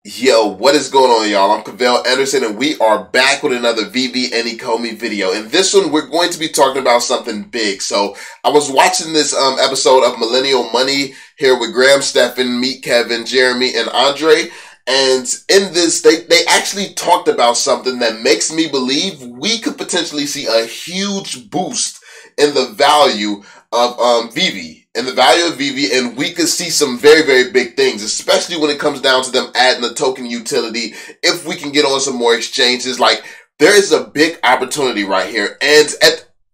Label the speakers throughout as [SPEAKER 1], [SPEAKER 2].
[SPEAKER 1] Yo, what is going on, y'all? I'm Cavell Anderson, and we are back with another Veve and Ecomi video. In this one, we're going to be talking about something big. So, I was watching this episode of Millennial Money here with Graham, Stephan, Meet Kevin, Jeremy, and Andrei. And in this, they actually talked about something that makes me believe we could potentially see a huge boost in the value of Veve. And the value of Veve, and we could see some very, very big things, especially when it comes down to them adding a token utility. If we can get on some more exchanges, like there is a big opportunity right here. And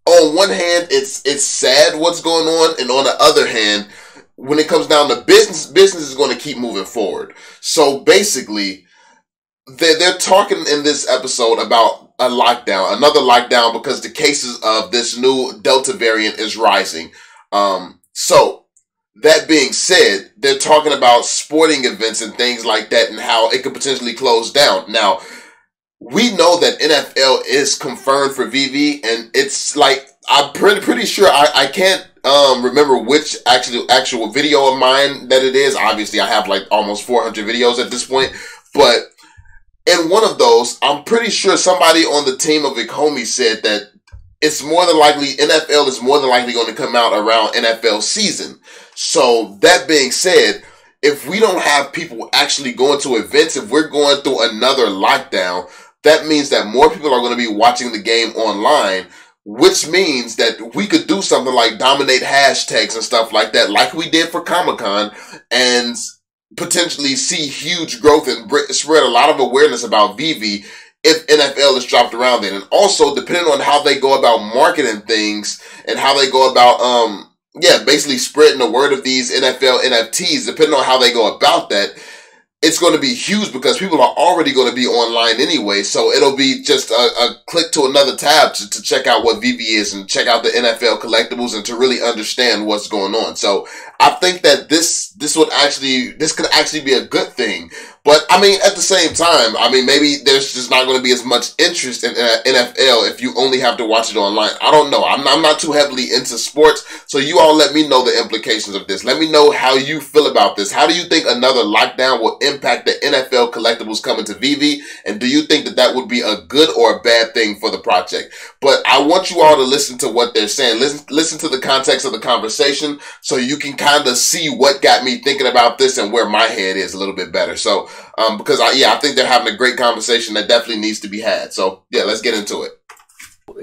[SPEAKER 1] on one hand, it's sad what's going on, and on the other hand, when it comes down to business is going to keep moving forward. So basically, they're talking in this episode about a lockdown, another lockdown, because the cases of this new Delta variant is rising. So, that being said, they're talking about sporting events and things like that and how it could potentially close down. Now, we know that NFL is confirmed for Veve, and it's like, I'm pretty sure, I can't remember which actual video of mine that it is. Obviously, I have like almost 400 videos at this point, but in one of those, I'm pretty sure somebody on the team of Ecomi said that it's more than likely, NFL is more than likely going to come out around NFL season. So that being said, if we don't have people actually going to events, if we're going through another lockdown, that means that more people are going to be watching the game online, which means that we could do something like dominate hashtags and stuff like that, like we did for Comic-Con, and potentially see huge growth and spread a lot of awareness about Veve if NFL is dropped around then. And also, depending on how they go about marketing things and how they go about, basically spreading the word of these NFL NFTs, depending on how they go about that, it's going to be huge because people are already going to be online anyway. So it'll be just a click to another tab to check out what Veve is and check out the NFL collectibles and to really understand what's going on. So I think that this could actually be a good thing. But I mean, at the same time, I mean, maybe there's just not going to be as much interest in NFL if you only have to watch it online. I don't know. I'm not too heavily into sports. So you all let me know the implications of this. Let me know how you feel about this. How do you think another lockdown will impact the NFL collectibles coming to Veve? And do you think that that would be a good or a bad thing for the project? But I want you all to listen to what they're saying. Listen to the context of the conversation so you can kind of see what got me thinking about this and where my head is a little bit better. So, because I think they're having a great conversation that definitely needs to be had. So yeah, let's get into it.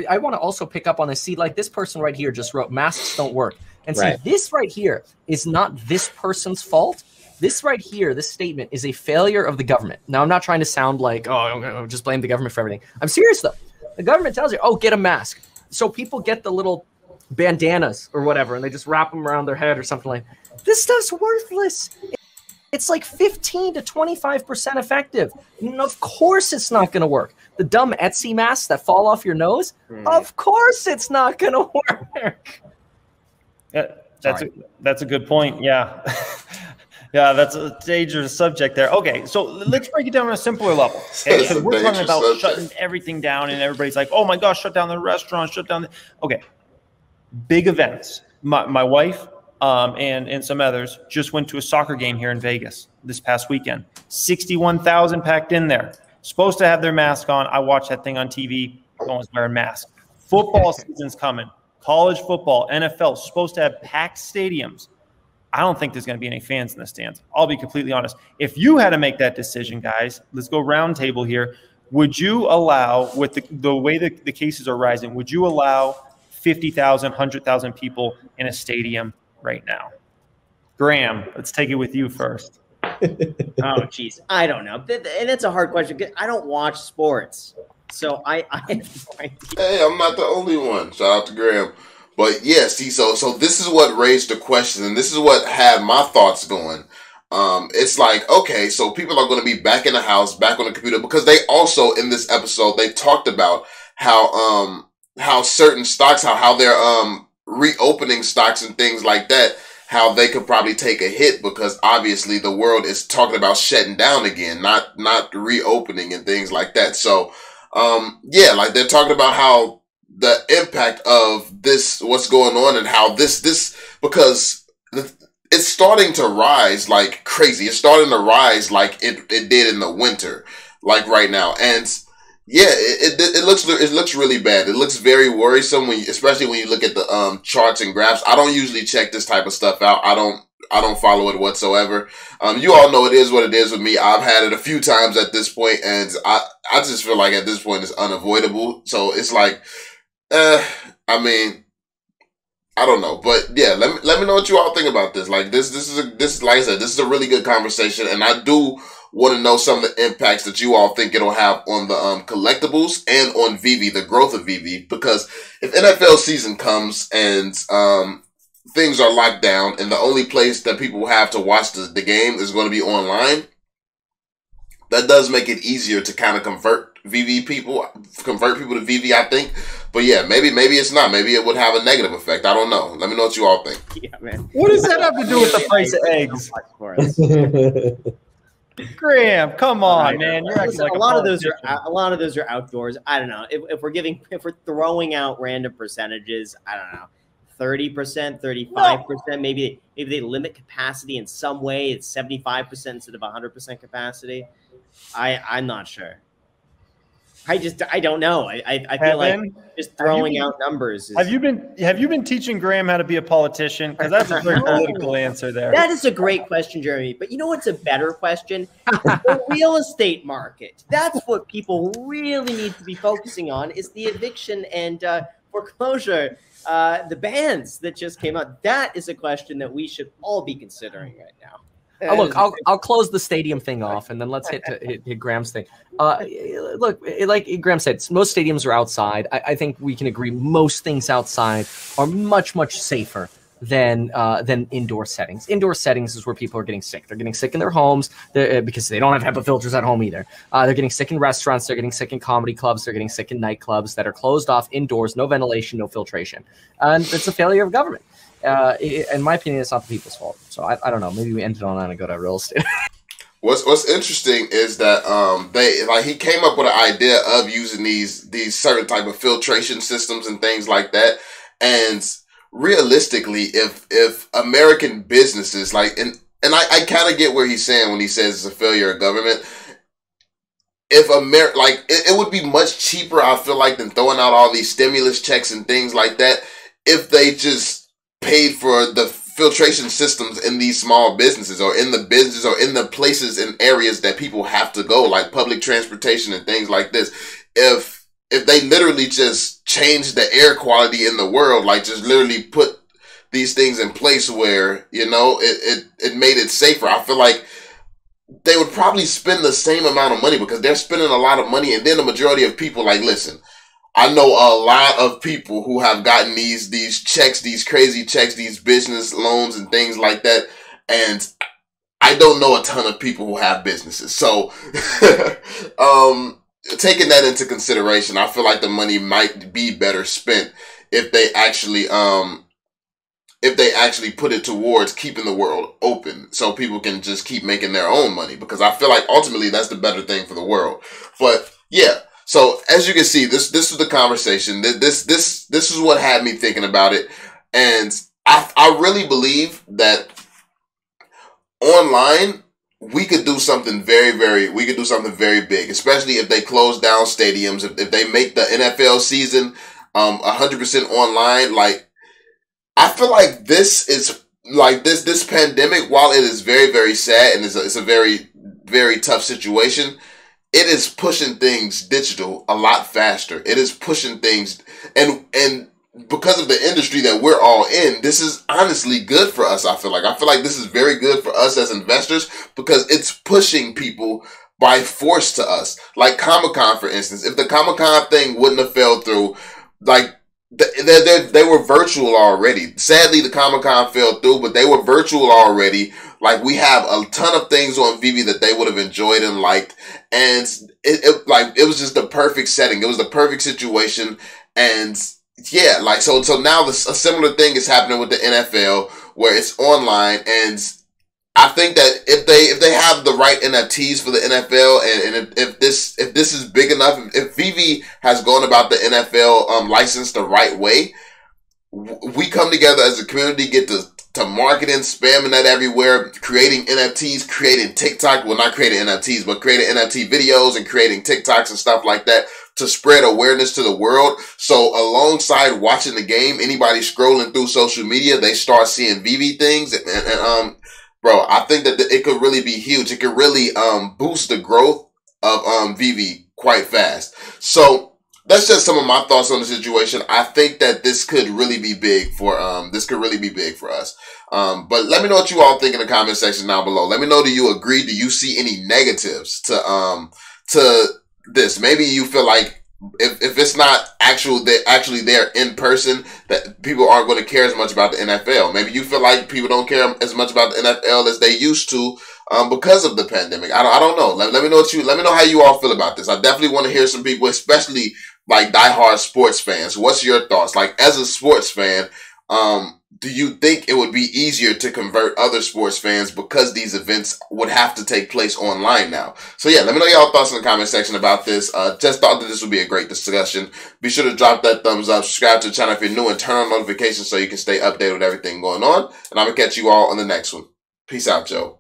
[SPEAKER 2] I want to also pick up on this. See, like this person right here just wrote, masks don't work. And see,
[SPEAKER 3] Right.
[SPEAKER 2] this right here is not this person's fault. This right here, this statement is a failure of the government. Now, I'm not trying to sound like, oh, just blame the government for everything. I'm serious, though. The government tells you, oh, get a mask. So people get the little bandanas or whatever, and they just wrap them around their head or something like that. This stuff's worthless. It's like 15 to 25% effective. And of course it's not going to work. The dumb Etsy masks that fall off your nose, of course it's not going to work.
[SPEAKER 3] Yeah, that's a good point. Yeah. Yeah, that's a dangerous subject there. Okay, so let's break it down on a simpler level. Okay, because we're talking about shutting everything down, and everybody's like, "Oh my gosh, shut down the restaurant, shut down." Okay, big events. My wife and some others just went to a soccer game here in Vegas this past weekend. 61,000 packed in there. Supposed to have their mask on. I watched that thing on TV. No one's wearing masks. Football season's coming. College football, NFL, supposed to have packed stadiums. I don't think there's going to be any fans in the stands. I'll be completely honest. If you had to make that decision, guys, let's go round table here. Would you allow, with the way that the cases are rising, would you allow 50,000, 100,000 people in a stadium right now? Graham, let's take it with you first.
[SPEAKER 4] Oh, geez. I don't know. And that's a hard question. I don't watch sports. So I have no idea.
[SPEAKER 1] Hey, I'm not the only one. Shout out to Graham. But yeah, see, so this is what raised the question, and this is what had my thoughts going. It's like, okay, so people are going to be back in the house, back on the computer, because they also, in this episode, they talked about how certain stocks, how they're reopening stocks and things like that, how they could probably take a hit because obviously the world is talking about shutting down again, not reopening and things like that. So, yeah, like they're talking about how the impact of this, what's going on, and how this because it's starting to rise like crazy. It's starting to rise like it did in the winter, like right now. And yeah, it looks really bad. It looks very worrisome especially when you look at the charts and graphs. I don't usually check this type of stuff out. I don't follow it whatsoever. You all know it is what it is with me. I've had it a few times at this point, and I just feel like at this point it's unavoidable. So it's like, I mean, I don't know, but yeah, let me know what you all think about this. Like this like I said, this is a really good conversation, and I do want to know some of the impacts that you all think it'll have on the collectibles and on Veve, the growth of Veve. Because if NFL season comes and things are locked down, and the only place that people have to watch the game is going to be online, that does make it easier to kind of convert people to Veve, I think. But yeah, maybe it's not. Maybe it would have a negative effect. I don't know. Let me know what you all think.
[SPEAKER 4] Yeah, man.
[SPEAKER 3] What does that have to do with the price of eggs? Graham, come on, man. You're acting like
[SPEAKER 4] a lot of those are outdoors. I don't know. If we're throwing out random percentages, I don't know. 30%, 35%, maybe they limit capacity in some way. It's 75% instead of 100% capacity. I'm not sure. I don't know. I feel like just throwing out numbers.
[SPEAKER 3] Have you been teaching Graham how to be a politician? Because that's a very political answer there.
[SPEAKER 4] That is a great question, Jeremy. But you know what's a better question? The real estate market. That's what people really need to be focusing on, is the eviction and foreclosure, the bans that just came out. That is a question that we should all be considering right now.
[SPEAKER 2] Look, I'll close the stadium thing off, and then let's hit Graham's thing. Look, like Graham said, most stadiums are outside. I think we can agree most things outside are much, much safer than indoor settings. Indoor settings is where people are getting sick. They're getting sick in their homes because they don't have HEPA filters at home either. They're getting sick in restaurants. They're getting sick in comedy clubs. They're getting sick in nightclubs that are closed off indoors, no ventilation, no filtration. And it's a failure of government. In my opinion, it's not the people's fault. So I don't know. Maybe we ended on that and go to real estate.
[SPEAKER 1] What's interesting is that he came up with an idea of using these certain type of filtration systems and things like that. And realistically, if American businesses and I kind of get where he's saying when he says it's a failure of government. If it would be much cheaper, I feel like, than throwing out all these stimulus checks and things like that if they just paid for the filtration systems in these small businesses, or in the business, or in the places and areas that people have to go, like public transportation and things like this. If they literally just change the air quality in the world, like just literally put these things in place where, it made it safer, I feel like they would probably spend the same amount of money, because they're spending a lot of money. And then the majority of people, listen, I know a lot of people who have gotten these checks, these crazy checks, these business loans and things like that. And I don't know a ton of people who have businesses. So, taking that into consideration, I feel like the money might be better spent if they actually put it towards keeping the world open so people can just keep making their own money, because I feel like ultimately that's the better thing for the world. But yeah. So as you can see, this is the conversation. This is what had me thinking about it, and I really believe that online we could do something very big, especially if they close down stadiums, if they make the NFL season 100% online. Like, I feel like this is this pandemic, while it is very, very sad and it's a very, very tough situation, it is pushing things digital a lot faster. It is pushing things, and because of the industry that we're all in, this is honestly good for us. I feel like this is very good for us as investors, because it's pushing people by force to us. Like Comic-Con, for instance. If the Comic-Con thing wouldn't have fell through, they were virtual already. Sadly, the Comic-Con fell through, but they were virtual already. Like, we have a ton of things on Veve that they would have enjoyed and liked. And it was just the perfect setting. It was the perfect situation. And yeah, so now a similar thing is happening with the NFL, where it's online. And I think that if they have the right NFTs for the NFL, and if this is big enough, if Veve has gone about the NFL license the right way, we come together as a community, get to to marketing, spamming that everywhere, creating NFTs, creating TikTok. Well, not creating NFTs, but creating NFT videos and creating TikToks and stuff like that to spread awareness to the world. So alongside watching the game, anybody scrolling through social media, they start seeing Veve things. And bro, I think that it could really be huge. It could really boost the growth of Veve quite fast. So that's just some of my thoughts on the situation. I think that this could really be big for us. But let me know what you all think in the comment section down below. Let me know, do you agree? Do you see any negatives to this? Maybe you feel like if it's not actually there in person, that people aren't going to care as much about the NFL. Maybe you feel like people don't care as much about the NFL as they used to because of the pandemic. I don't know. Let me know how you all feel about this. I definitely want to hear some people, especially like diehard sports fans. What's your thoughts? Like, as a sports fan, do you think it would be easier to convert other sports fans because these events would have to take place online now? So yeah, let me know y'all thoughts in the comment section about this. Just thought that this would be a great discussion. Be sure to drop that thumbs up, subscribe to the channel if you're new, and turn on notifications so you can stay updated with everything going on. And I'm going to catch you all on the next one. Peace out, Joe.